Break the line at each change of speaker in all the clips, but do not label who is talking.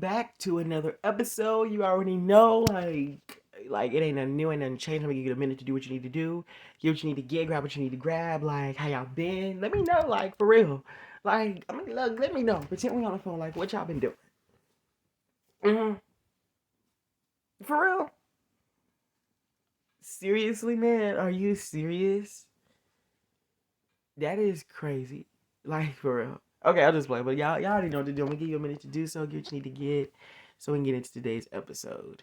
back to another episode. You already know, like it ain't nothing new, ain't nothing changed. I'm gonna give you a minute to do what you need to do, get what you need to get, grab what you need to grab. Like, how y'all been? Let me know, like, for real. Like, I mean, look, let me know. Pretend we on the phone, like, what y'all been doing? Mm-hmm. For real? Seriously, man? Are you serious? That is crazy. Like, for real. Okay, I'll just play, but y'all already know what to do. I'm gonna give you a minute to do so, get what you need to get, so we can get into today's episode.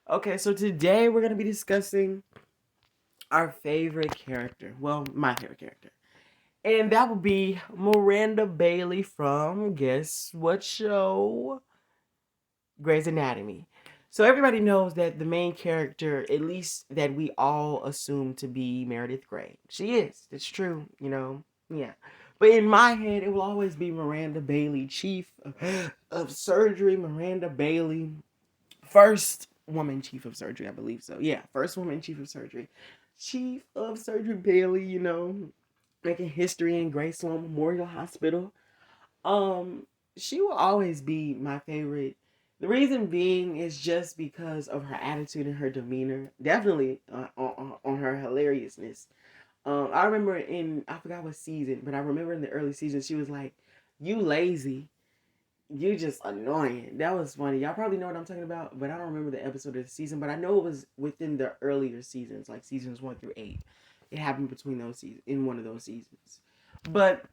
Okay, so today we're gonna be discussing our favorite character. Well, my favorite character. And that would be Miranda Bailey from guess what show? Grey's Anatomy. So everybody knows that the main character, at least that we all assume to be Meredith Grey. She is. It's true, you know. Yeah. But in my head, it will always be Miranda Bailey, chief of surgery. Miranda Bailey, first woman chief of surgery, I believe so. Yeah, first woman chief of surgery. Chief of surgery Bailey, you know, making history in Grace Sloan Memorial Hospital. Um, she will always be my favorite. The reason being is just because of her attitude and her demeanor. Definitely on her hilariousness. I remember I forgot what season, but I remember in the early season she was like, "You lazy, you just annoying." That was funny. Y'all probably know what I'm talking about, but I don't remember the episode of the season. But I know it was within the earlier seasons, like seasons 1 through 8. It happened between those seasons, in one of those seasons. But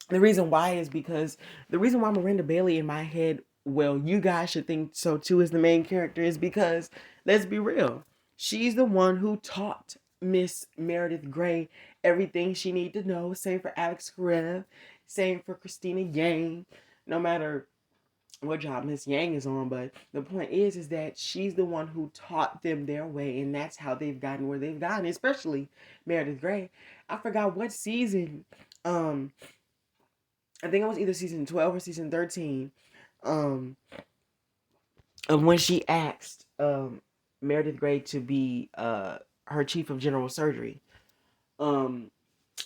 the reason why is because the reason why Miranda Bailey in my head, well, you guys should think so too, is the main character, is because let's be real, she's the one who taught Miss Meredith Grey everything she needed to know. Same for Alex Karev, same for Christina Yang. No matter what job Miss Yang is on, but the point is that she's the one who taught them their way, and that's how they've gotten where they've gotten. Especially Meredith Grey. I forgot what season. Um, I think it was either season 12 or season 13. Um, of when she asked Meredith Grey to be her chief of general surgery. Um,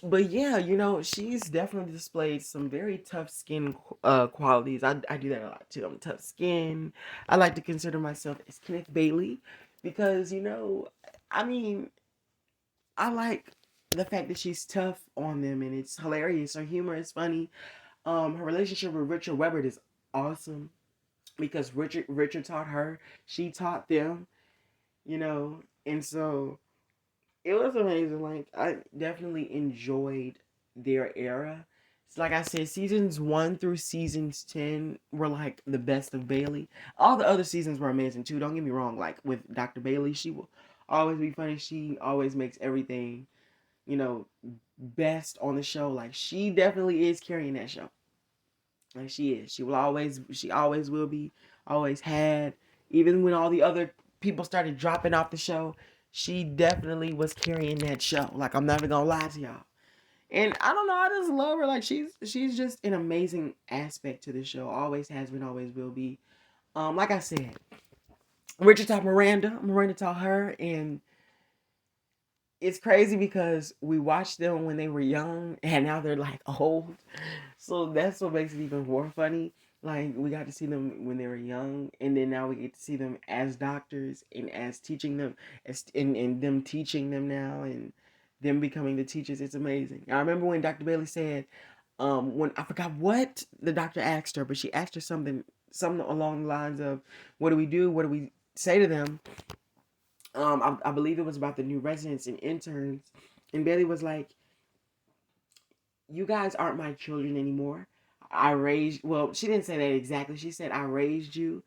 but yeah, you know, she's definitely displayed some very tough skin qualities. I do that a lot too. I'm tough skin. I like to consider myself as Kenneth Bailey because, you know, I mean, I like the fact that she's tough on them and it's hilarious. Her humor is funny. Her relationship with Richard Webber is awesome because Richard taught her, she taught them, you know, and so it was amazing. Like, I definitely enjoyed their era. It's like I said, seasons 1 through seasons 10 were like the best of Bailey. All the other seasons were amazing too. Don't get me wrong. Like with Dr. Bailey, she will always be funny. She always makes everything, you know, best on the show. Like she definitely is carrying that show. Like she is. She always will be, always had. Even when all the other people started dropping off the show, she definitely was carrying that show. Like I'm never gonna lie to y'all. And I don't know, I just love her. Like she's just an amazing aspect to the show. Always has been, always will be. Like I said, Richard taught Miranda. Miranda taught her, and it's crazy because we watched them when they were young and now they're like old. So that's what makes it even more funny. Like, we got to see them when they were young, and then now we get to see them as doctors and as teaching them, and them teaching them now, and them becoming the teachers. It's amazing. I remember when Dr. Bailey said, when I forgot what the doctor asked her, but she asked her something along the lines of, "What do we do? What do we say to them?" I believe it was about the new residents and interns, and Bailey was like, "You guys aren't my children anymore. I raised." Well, she didn't say that exactly. She said, "I raised you.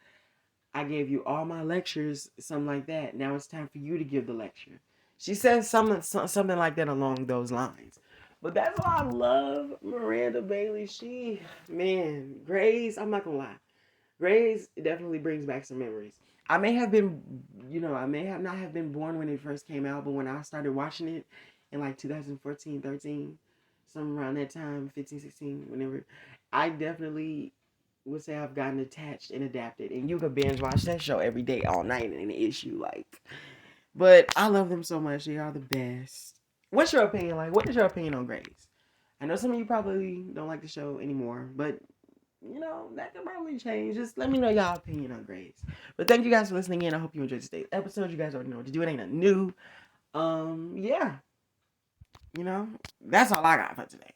I gave you all my lectures, something like that. Now it's time for you to give the lecture." She says something like that along those lines. But that's why I love Miranda Bailey. Man, Grace, I'm not gonna lie. Grace definitely brings back some memories. I may have been, I may have not have been born when it first came out, but when I started watching it in like 2014, 13, somewhere around that time, 15, 16, whenever, I definitely would say I've gotten attached and adapted. And you could binge watch that show every day, all night, in an issue. Like, but I love them so much. They are the best. What's your opinion like? What is your opinion on Grace? I know some of you probably don't like the show anymore, but that can probably change. Just let me know y'all opinion on Grace. But thank you guys for listening in. I hope you enjoyed today's episode. You guys already know what to do. It ain't nothing new. Yeah, that's all I got for today.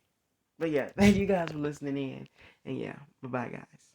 But yeah, thank you guys for listening in. And yeah, bye bye, guys.